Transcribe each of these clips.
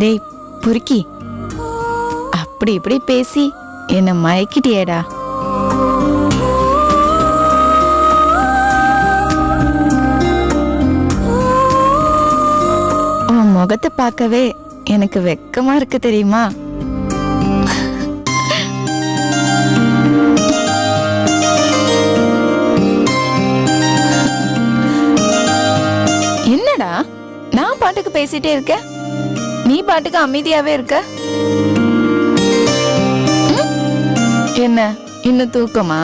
டேய் புருக்கி, அப்படி இப்படி பேசி என்ன மயக்கிட்டியேடா. உன் முகத்தை பார்க்கவே எனக்கு வெக்கமா இருக்கு தெரியுமா? என்னடா நான் பாட்டுக்கு பேசிட்டே இருக்க, நீ பாட்டுக்கு அமைதியாவே இருக்க. என்ன இன்னும் தூக்கமா?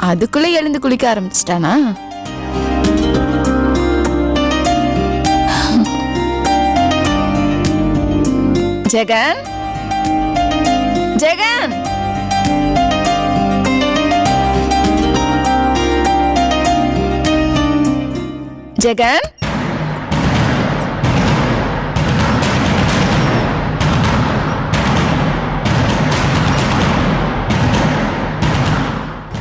அதுக்குள்ள எழுந்து குளிக்க ஆரம்பிச்சிட்டானா? ஜெகன், ஜெகன், ஜெகன்,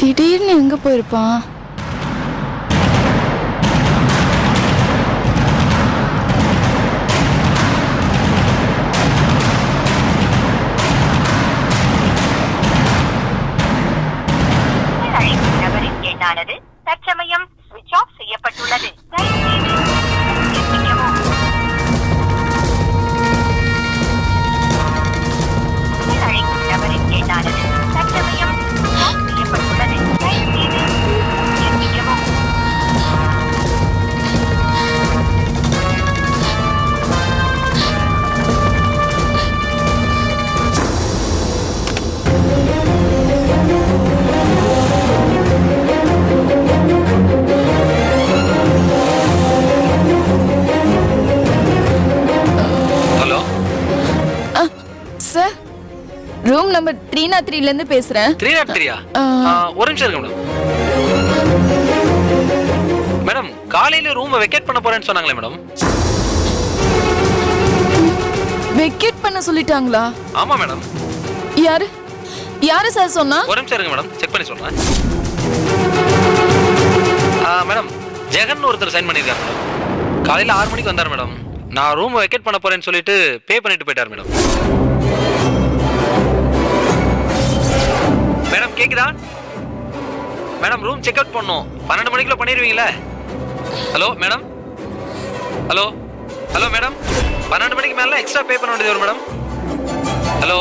திடீர்னு எங்க போயிருப்பான்? தற்சமயம் ஸ்விட்ச் ஆஃப் செய்யப்பட்டுள்ளது. ரூம் நம்பர் 303 இருந்து பேசுறேன். 303? ஒரு நிமிஷம் இருங்க மேடம். மேடம் காலையில ரூம் வெக்கேட் பண்ண போறேன்னு சொன்னாங்களே மேடம். வெக்கேட் பண்ண சொல்லிட்டாங்களா? ஆமா மேடம். யாரு யாரு சார் சொன்னா? ஒரு நிமிஷம் இருங்க மேடம், செக் பண்ணி சொல்றேன். மேடம் ஜெகன் ஒருத்தர் சைன் பண்ணிருக்காரு மேடம். காலையில 6 மணிக்கு வந்தார் மேடம். நான் ரூம் வெக்கேட் பண்ண போறேன்னு சொல்லிட்டு பே பண்ணிட்டு போயிட்டார் மேடம். மேடம் கேக்குதா மேடம்? ரூம் செக் அவுட் பண்ணோம், 12 மணிக்குள்ள பண்ணிடுவீங்களா? Hello madam, hello hello madam, 12 மணிக்கு மேல எக்ஸ்ட்ரா பே பண்ண வேண்டியது வரும் மேடம். ஹலோ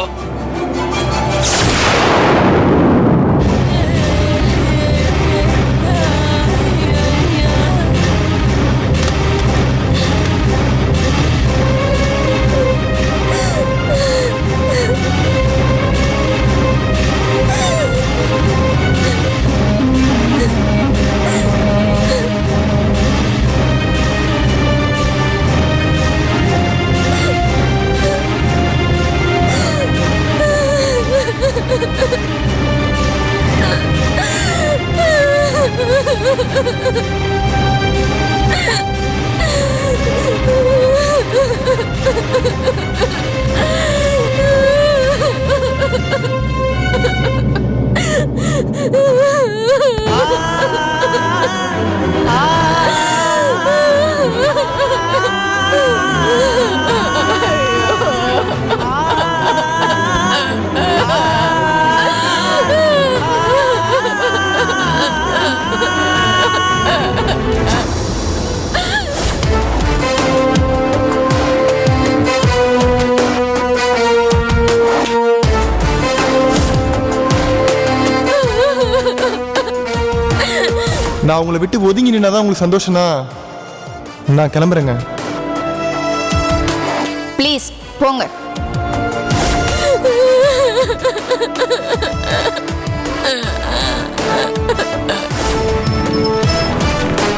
நான் உங்களை விட்டு ஒதுங்கி நின்னாதான் உங்களுக்கு சந்தோஷம்னா நான் கிளம்புறேங்க. ப்ளீஸ் போங்க.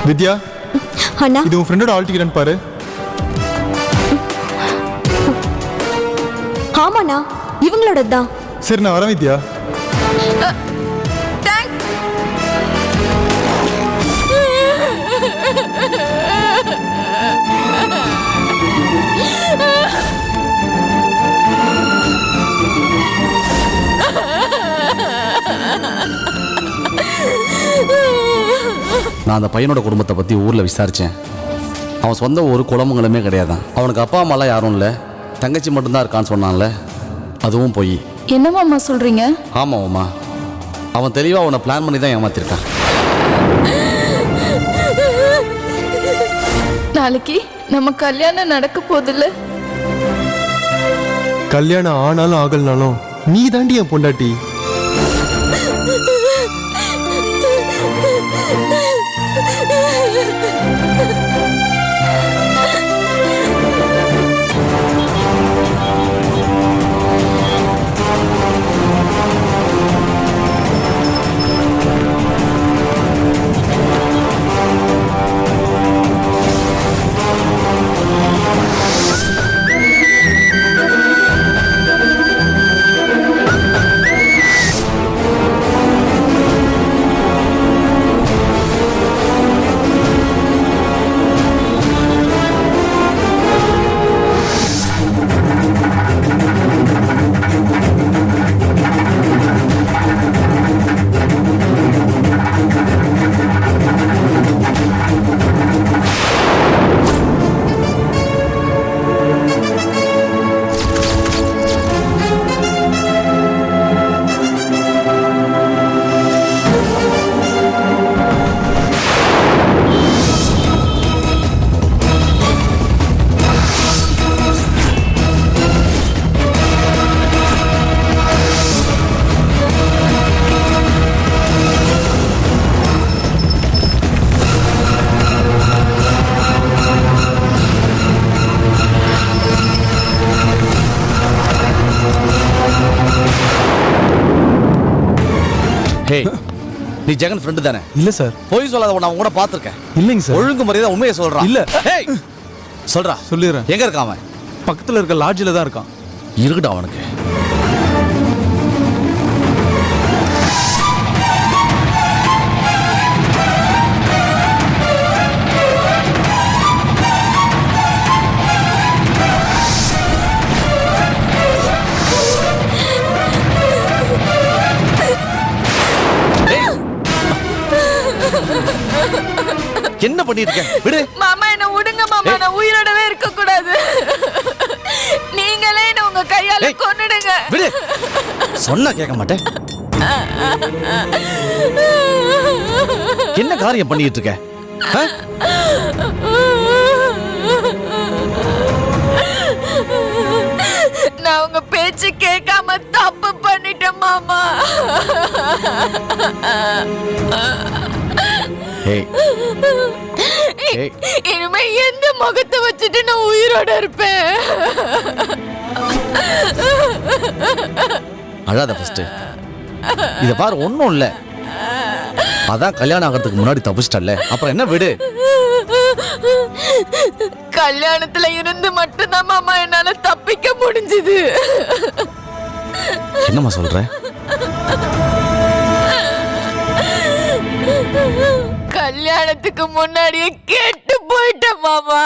வித்யா, அண்ணா இது உன் ஃப்ரெண்டோட ஆல் டிக்கெட் பாரு. ஆமாண்ணா, இவங்களோட தான். சரி நான் வரேன் வித்யா. நான் அந்த பையனோட குடும்பத்தை பற்றி ஊரில் விசாரித்தேன். அவன் சொந்த ஊர் குளமங்களுமே கிடையாதான். அவனுக்கு அப்பா அம்மாலாம் யாரும் இல்லை, தங்கச்சி மட்டும்தான் இருக்கான்னு சொன்னான்ல, அதுவும் போய். என்ன மாமா சொல்றீங்க? ஆமாம் அம்மா, அவன் தெளிவாக அவனை பிளான் பண்ணி தான் ஏமாத்திருக்கான். நாளைக்கு நம்ம கல்யாணம் நடக்க போதில்ல. கல்யாணம் ஆனாலும் ஆகலனாலும் நீ தாண்டி என் பொண்டாட்டி. ஹே, நீ ஜெகன் ஃப்ரெண்டு தானே? இல்லை சார். போய் சொல்லாத, நான் கூட பார்த்துருக்கேன். இல்லைங்க சார். ஒழுங்கு மரியாதை உண்மையை சொல்கிறான். இல்லை. ஹேய், சொல்கிறா. சொல்லிடுறேன். எங்கே இருக்கான் அவன்? பக்கத்தில் இருக்க லாட்ஜில் தான் இருக்கான். இருக்கட்டும் அவனுக்கு. என்ன பண்ணிட்டு இருக்க? விடு மாமா, என்ன விடுங்க மாமா, நான் உயிரோடவே இருக்க கூடாது. நீங்களே என்ன உங்க கையால கொன்னுடுங்க. விடு, சொன்னா கேட்க மாட்டேன். என்ன காரியம் பண்ணிட்டு இருக்க? நான் உங்க பேச்சு கேட்காம தப்பு பண்ணிட்டேன் மாமா. இனிமே எந்த முகத்தை வச்சுட்டு நான் உயிரோட இருப்பேன்? அழாத ஃபர்ஸ்ட். இத பாரு, ஒண்ணும் இல்ல. அதான் கல்யாணம் ஆகிறதுக்கு முன்னாடி தப்பிச்சிட்டல்ல, அப்புறம் என்ன? விடு. கல்யாணத்துல இருந்து மட்டும்தான் மாமா என்னால தப்பிக்க முடிஞ்சது. என்னம்மா சொல்ற? கல்யாணத்துக்கு முன்னாடியே கெட்டு போயிட்டேன் மாமா.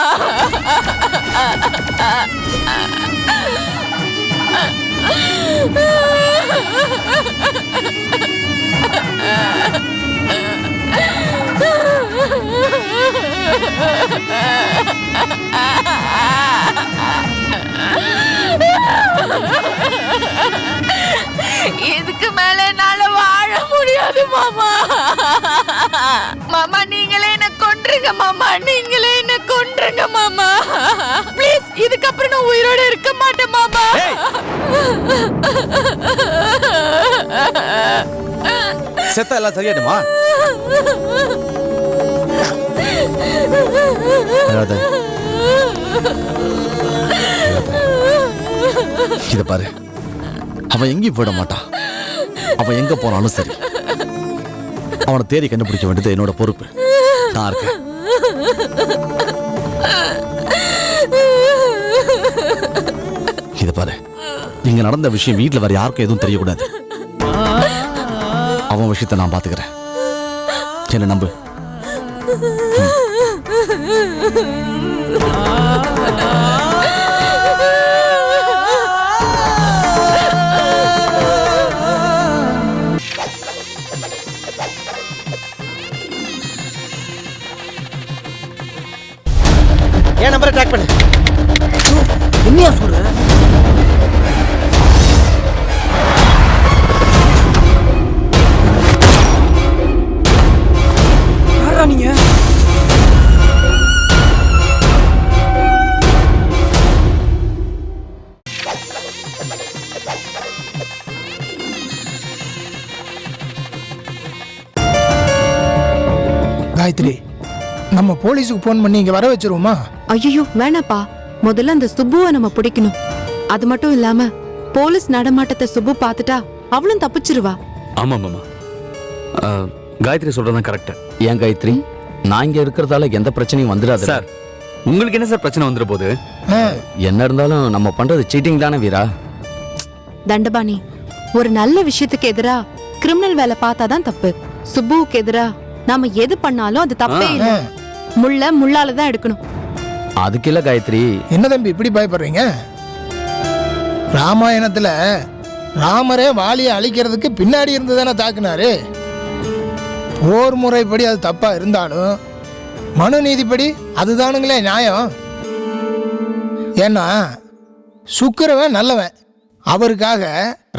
இதுக்கு மேல என்னால வாழ முடியாது மாமா. மாமா, நீங்களே என்ன கொன்றுங்க மாமா, நீங்களே என்ன கொன்றுங்க மாமா. ப்ளீஸ், இதுக்கப்புறம் நான் உயிரோட இருக்க மாட்டேன் மாமா. செத்தா எல்லாம் சரியாடுமா? இத பாரு, அவன் எங்கேயும் போயிட மாட்டான். அவன் எங்க போனாலும் சரி, அவனை தேடி கண்டுபிடிக்க வேண்டியது என்னோட பொறுப்பு. நான் இருக்கேன். இத பாரு, இங்க நடந்த விஷயம் வீட்டுல வேற யாருக்கும் எதுவும் தெரியக்கூடாது. அவன் விஷயத்தை நான் பாத்துக்கிறேன். என்ன நம்பு. பண்ணு. என்னையா சொல்ற? யாரா நீங்க? காயத்ரி, நம்ம போலீஸுக்கு போன் பண்ணி இங்க வர வச்சிருவோமா? ஐயோ வேணாப்பா, முதல்ல அந்த சுப்புவை நம்ம பிடிக்கணும். அது மட்டும் இல்லாம போலீஸ் நடமாட்டத்தை சுப்பு பார்த்துட்டா அவளும் தப்பிச்சிருவா. ஆமா மாமா, காயத்ரி சொல்றதான் கரெக்ட். ஏன் காயத்ரி, நான் இங்க இருக்கிறதால எந்த பிரச்சனையும் வந்துடாது சார். உங்களுக்கு என்ன சார் பிரச்சனை வந்துட போகுது? என்ன இருந்தாலும் நம்ம பண்றது சீட்டிங் தானே வீரா. தண்டபாணி, ஒரு நல்ல விஷயத்துக்கு எதிரா கிரிமினல் வேலை பார்த்தாதான் தப்பு. சுப்புவுக்கு எதிரா நாம எது பண்ணாலும் அது தப்பே இல்ல. முள்ள முள்ளாலதான் எடுக்கணும். அதுக்கு இல்ல காயத்ரி. என்ன தம்பி இப்படி பயப்படுறீங்க? ராமாயணத்துல ராமரே வாலியை அழிக்கிறதுக்கு பின்னாடி இருந்து தானே தாக்குனாரு. போர் முறைப்படி அது தப்பா இருந்தாலும் மனு நீதிப்படி அதுதானுங்களே நியாயம். ஏன்னா சுக்கிரவன் நல்லவன், அவருக்காக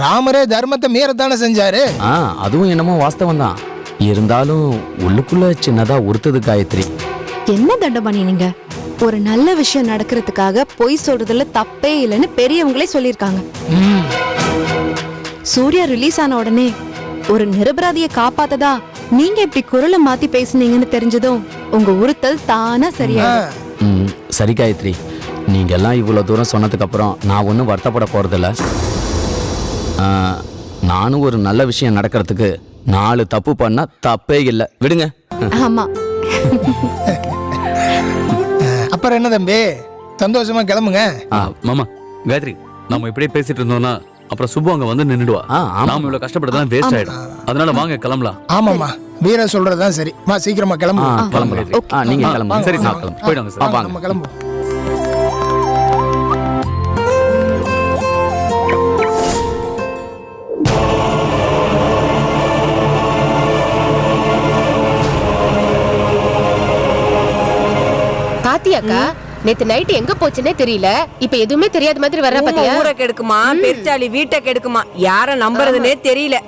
ராமரே தர்மத்தை மீறத்தானே செஞ்சாரு. அதுவும் என்னமோ வாஸ்தவம் தான். இருந்தாலும் உள்ளுக்குள்ள சின்னதா உறுத்துது காயத்ரி. என்ன தண்டபாணி நீங்க? ஒரு நல்ல விஷயம் நடக்கிறதுக்காக பொய் சொல்றதுல தப்பே இல்லைன்னு பெரியவங்களே சொல்லியிருக்காங்க. சூர்யா ரிலீஸ் ஆன உடனே ஒரு நிரபராதியை காப்பாத்ததா நீங்க இப்படி குரலை மாத்தி பேசுனீங்கன்னு தெரிஞ்சதும் உங்க உறுத்தல் தானா சரியா. சரி காயத்ரி, நீங்க எல்லாம் இவ்வளவு தூரம் சொன்னதுக்கு அப்புறம் நான் ஒன்றும் வருத்தப்பட போறதில்ல. நானும் ஒரு நல்ல விஷயம் நடக்கிறதுக்கு 4 தப்பு பண்ணா தப்பே இல்லை, விடுங்க. ஆமா. அப்புறம் என்ன தம்பி, சந்தோஷமா கிளம்புங்க. மாமா, காயத்ரி நம்ம இப்படியே பேசிட்டு இருந்தோம்னா அப்புறம் சுப்பு அங்க வந்து நின்னுடுவா. நாம இவ்வளவு கஷ்டப்பட்டதான் வேஸ்ட் ஆயிடும். அதனால வாங்க கிளம்பலாம். ஆமாமா, வீர சொல்றதுதான் சரி. வா சீக்கிரமா கிளம்பு. கிளம்பு காயத்ரி. நீங்க கிளம்புங்க. சரி சார், கிளம்பு. போயிடுங்க சார். வாங்க நம்ம கிளம்பு. பாத்தியாக்கா, நேத்து நைட் எங்க போச்சுன்னே தெரியல. இப்ப எதுவுமே தெரியாத மாதிரி வர்ற பாத்தியா? ஊரை கெடுக்குமா, பெருச்சாளி வீட்டை கெடுக்குமா, யார நம்புறதுன்னே தெரியல.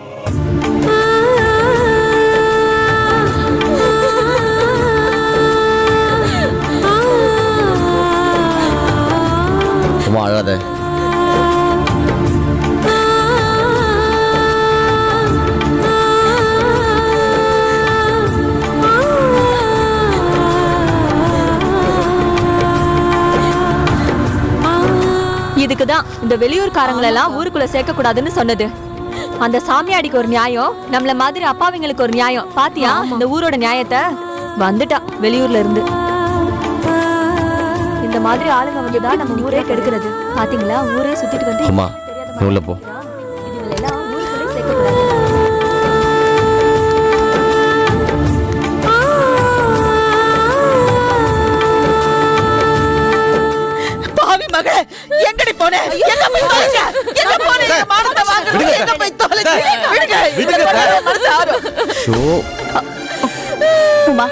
சும்மா அழாத. இதுக்குதான் இந்த வெளியூர்காரங்களெல்லாம் ஊருக்குள்ள சேர்க்க கூடாதுன்னு சொன்னது. அந்த சாமியாடிக்கு ஒரு நியாயம், நம்மள மாதிரி அப்பாவிங்களுக்கு ஒரு நியாயம். பாத்தியா இந்த ஊரோட நியாயத்தை? வந்துட்டா வெளியூர்ல இருந்து. இந்த மாதிரி ஆளுங்க வந்துதான் நம்ம ஊரே கெடுக்கிறது. பாத்தீங்களா, ஊரே சுத்திட்டு வந்து அம்மா உள்ள போ. இதுங்களெல்லாம் ஊருக்குள்ள சேர்க்க கூடாது. மகளே, எங்கடி போனே? எங்க போய் தொலைஞ்ச? எங்க போனே? இந்த மானத்தை வாங்குறது எங்க போய் தொலைஞ்ச? விடுங்க. மனசு ஆறும். உமா,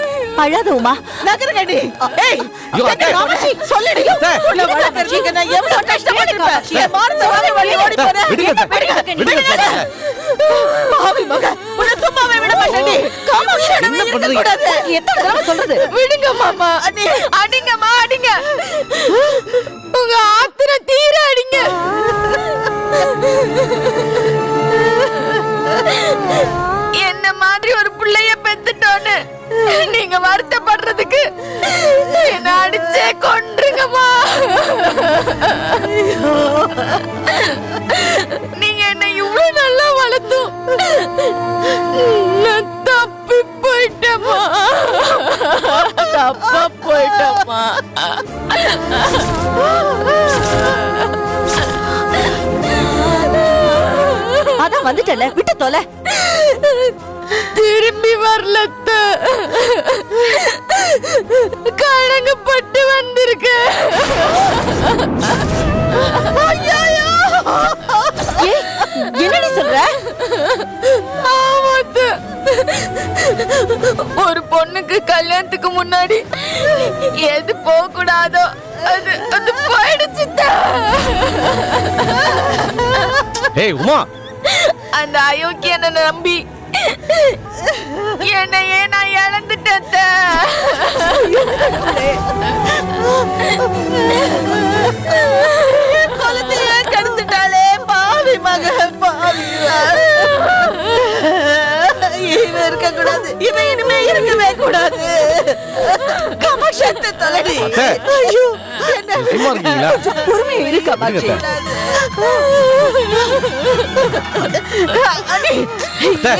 அழாத உமா. நகருங்கடி. ஏய், எங்க காமச்சி சொல்லிடு. உள்ள வர தெரிஞ்சிக்க நான் எவ்வளவு கஷ்டப்பட்டிருப்பேன். என் மானத்தை வாங்க வழி ஓடி போறேன். விடுங்க. பாவி மக, உன்னை சும்மாவே விட மாட்டேன்டி. காமச்சி என்ன பண்றீங்க? எத்தனை தடவை சொல்றது? விடுங்க மாமா. அடிங்கம்மா, அடிங்க. உங்க ஆத்திர தீர அடிங்க. என்ன மாதிரி ஒரு பிள்ளைய பெத்துட்டோன்னு நீங்க வருத்தப்படுறதுக்கு என்ன அடிச்சே கொன்றுங்கம்மா. நீங்க என்ன இவ்வளவு நல்லா வளர்த்தும் நான் தப்பி போயிட்டேம்மா. தப்பா போயிட்டேம்மா. அதான் வந்துட்டல, விட்டு தொலை. திரும்பி வரலத்த, கழங்கப்பட்டு வந்திருக்க. என்னடி சொல்ற? ஒரு பொண்ணுக்கு கல்யாணத்துக்கு முன்னாடி எது போக கூடாதோ அது போயிடுச்சு. ஏய் உமா, அந்த அயோக்கியனை நம்பி என்னையே நான் இழந்துட்டேன். குழந்தைய கெடுத்துட்டாளே பாவி மக, பாவி. இவன் இருக்க கூடாது, இவன் இனிமே இருக்கவே கூடாது. காமாட்சி தொலைடி. ஐயோ, என்ன சும்மா இருக்கீங்களா? பொறுமை இரு காமாட்சி. அண்ணி,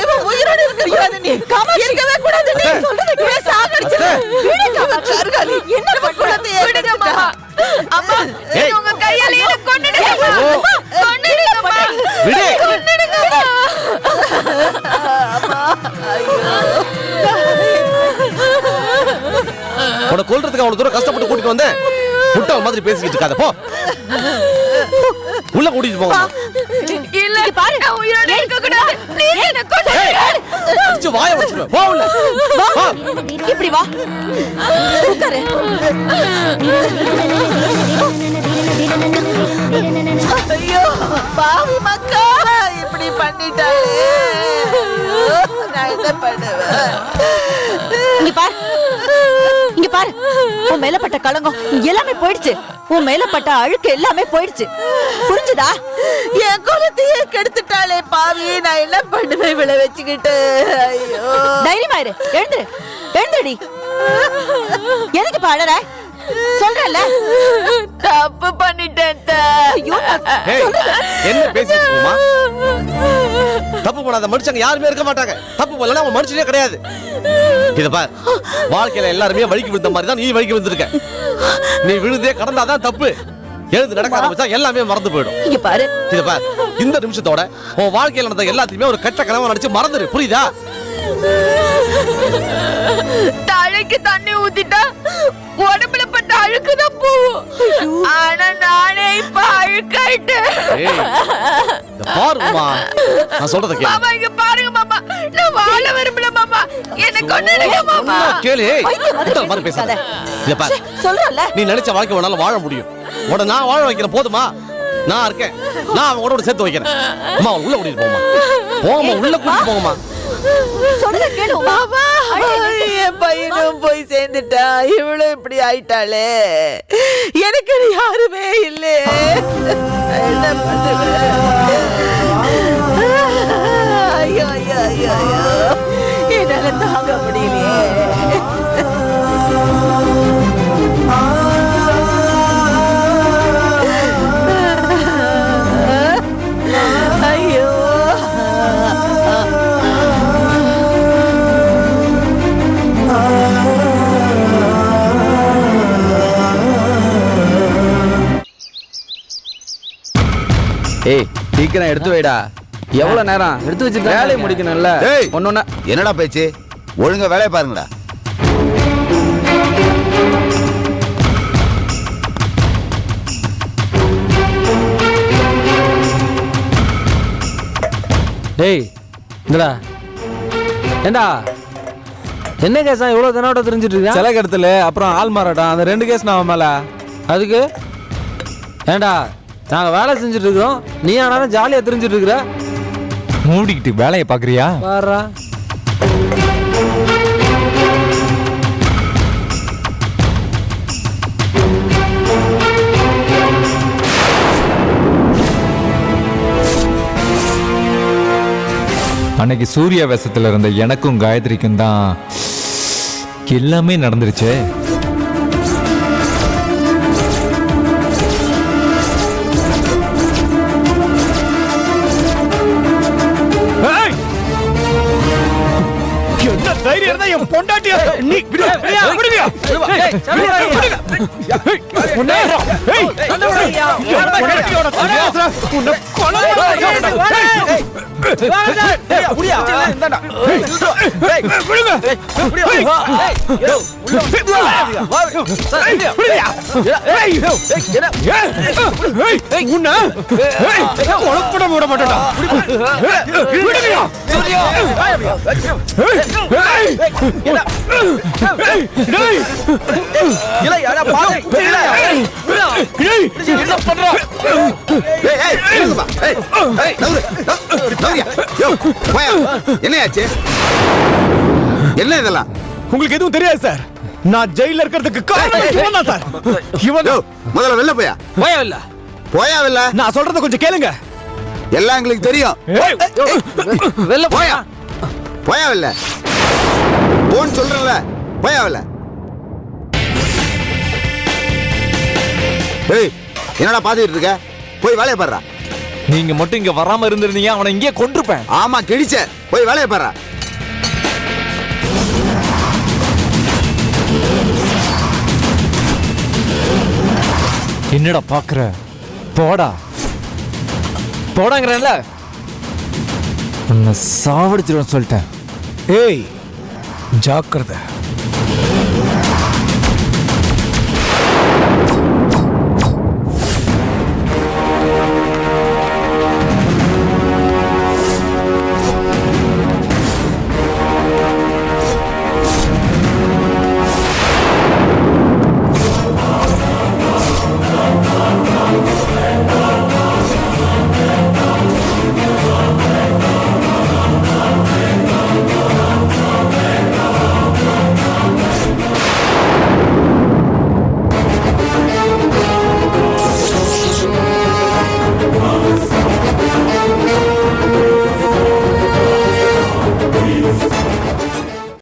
இவன் உயிரோடு இருக்க கூடாது. நீ காமாட்சி இருக்கவே கூடாது. நீ சொல்றத கேளு, சாகடிச்சிரு. விடு காமாட்சி. அருகாளி, என்ன பண்ணக்கூடாது? விடுங்க மாமா. அம்மா, இது உங்க கையால என்ன கொன்னுடுங்க. அம்மா, கொன்னுடுங்க அம்மா. விடு. கொன்னுடுங்க அம்மா. உன்னை கொல்றதுக்கு அவ்வளவு தூரம் கஷ்டப்பட்டு கூட்டிட்டு வந்தேன். முட்டாள் மாதிரி பேசிக்கிட்டு இருக்காத, போ. உள்ள கூட்டிட்டு போங்க. இல்ல பாரு, நான் உயிரோட இருக்க கூடாது. ப்ளீஸ் என்ன கொன்னுடுங்க. அடிச்சு வாயை வச்சிருவேன். போ உள்ள. வா, இப்படி வா. உட்காரு. ஐயோ, பாவி மக்கா, இப்படி பண்ணிட்டாளே. நான் என்ன பண்ணுவேன்? இங்க பாரு, இங்க பாரு. உன் மேல பட்ட களங்கம் எல்லாமே போயிடுச்சு. உன் மேல பட்ட அழுக்கு எல்லாமே போயிடுச்சு. புரிஞ்சுதா? என் குலத்தையே கெடுத்துட்டாளே பாவி. நான் என்ன பண்ணுவேன் விளை வச்சுக்கிட்டு? ஐயோ, தைரியமா இரு. எழுந்துரு, எழுந்துடி. எதுக்கு பாடுற? சொல்றல, தப்பு பண்ணிட்டேன். ஐயோ, ஏய், என்ன பேசிட்டு இருக்கோமா? தப்பு பண்ணாத மனுஷங்க யாருமே இருக்க மாட்டாங்க. தப்பு பண்ணலனா அவன் மனுஷனே கிடையாது. இத பார், வாழ்க்கையில எல்லாருமே வழிக்கு விழுந்த மாதிரி தான் நீ வழிக்கு விழுந்திருக்க. நீ விழுந்தே கடந்தாதான் தப்பு. எழுந்து நடக்க ஆரம்பிச்சா எல்லாமே மறந்து போயிடும். இங்க பாரு. இத பார், இந்த நிமிஷத்தோட உன் வாழ்க்கையில நடந்த எல்லாத்தையுமே ஒரு கெட்ட கனவா நினைச்சு மறந்துரு. புரியுதா? தலைக்கு தண்ணி ஊத்திட்டா உடம்புல பட்ட அழுக்குதான் போகும். ஆனா நானே இப்ப அழுக்காயிட்டேன். ஏய், இத பாருமா, நான் சொல்றத கேளு. மாமா, இங்க பாருங்க மாமா, நான் வாழ விரும்பல மாமா. என்ன கொன்னுடுங்க மாமா. கேளு. ஏய், முட்டாள் மாதிரி பேசாத. இத பார், சொல்றல, நீ நினைச்ச வாழ்க்கை உன்னால வாழ முடியும். உன்னை நான் வாழ வைக்கிறேன். போதுமா? நான் இருக்கேன். நான் அவங்களோட சேர்த்து வைக்கிறேன். அம்மா, உள்ள கூட்டிட்டு போமா. போமா, உள்ள கூட்டிட்டு போமா. சொல்றத கேளு மாமா. என் பையனும் போய் சேர்ந்துட்டா, இவளும் இப்படி ஆயிட்டாளே. எனக்கு யாருமே இல்லையே. என்ன பண்ணுவேன்? ஐயோ ஐயோ ஐயோ ஐயோ, என்னால தாங்க முடியலையே. ஐயோ, ஏய், சீக்கிரம் எடுத்து வைடா. எவ்வளவு நேரம் எடுத்து வச்சிருக்க? வேலையை முடிக்கணும்ல. ஒன்னொன்னா என்னடா பேச்சு? ஒழுங்கா வேலையை பாருங்கடா. டேய், இந்தடா. ஏண்டா, என்ன கேஸா இவ்வளவு தினோட தெரிஞ்சிட்டு இருக்கா? சில இடத்துல அப்புறம் ஆள் மாறாட்டம், அந்த 2 கேஸ் நான் மேல. அதுக்கு ஏண்டா, நாங்க வேலை செஞ்சுட்டு இருக்கோம், நீ ஆனாலும் ஜாலியா தெரிஞ்சிட்டு இருக்கிற. மூடிக்கிட்டு வேலையை பாக்குறியா? பாரா. அன்னைக்கு சூர்யா வேஷத்துல இருந்த எனக்கும் காயத்ரிக்கும் தான் எல்லாமே நடந்துருச்சு. என்ன தைரியம் இருந்தா என் பொண்டாட்டிய நீ என்னையாச்சு? என்ன இதெல்லாம்? உங்களுக்கு எதுவும் தெரியாது சார். நான் ஜெயில இருக்கிறதுக்கு காரணம் இவன் தான் சார். இவன் முதல்ல வெளில போயா? போயவில்ல. போயாவில்ல? நான் சொல்றத கொஞ்சம் கேளுங்க. எல்லாம் எங்களுக்கு தெரியும். வெளில போயா? போயாவில்ல? போன்னு சொல்றல. போயாவில்ல? ஏய், என்னடா பாத்துட்டு இருக்க? போய் வேலையை பாருடா. நீங்க மட்டும் இங்க வராம இருந்திருந்தீங்க அவனை இங்கே கொன்றுப்பேன். ஆமா கிழிச்ச. போய் வேலையை பாருடா. என்னடா பாக்குற? போடா போடாங்கறேன்ல. உன்னை சாவடிச்சிருவேன் சொல்லிட்டேன். ஏய் ஜாக்கிரதை.